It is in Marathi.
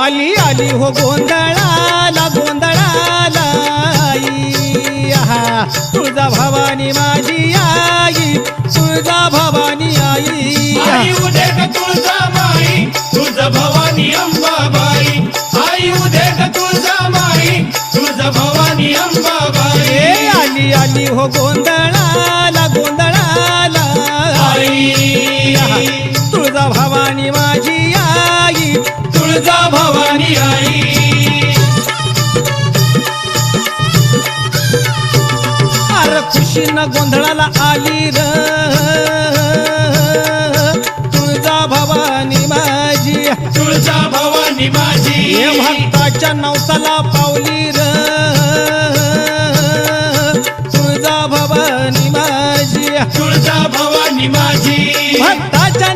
आली आली हो गोंधळाला गोंधळाला आई आहा तुळजा भवानी माझी आई तुळजा भवानी आई आई उदे ग तुळजा माई तुळजा भवानी अंबाबाई आई उदे ग तुळजा माई तुळजा भवानी अंबाबाई आली आली हो गोंधळाला गोंधळाला आई तुळजा भवानी माझी आई तुळजा भवानी आई अरे खुशीनं गोंधळाला आली र तुळजा भवानी माझी तुळजा भवानी माझी हे भक्ताच्या नवसाला पावली र तुळजा भवानी माझी तुळजा भवानी माझी भक्ताच्या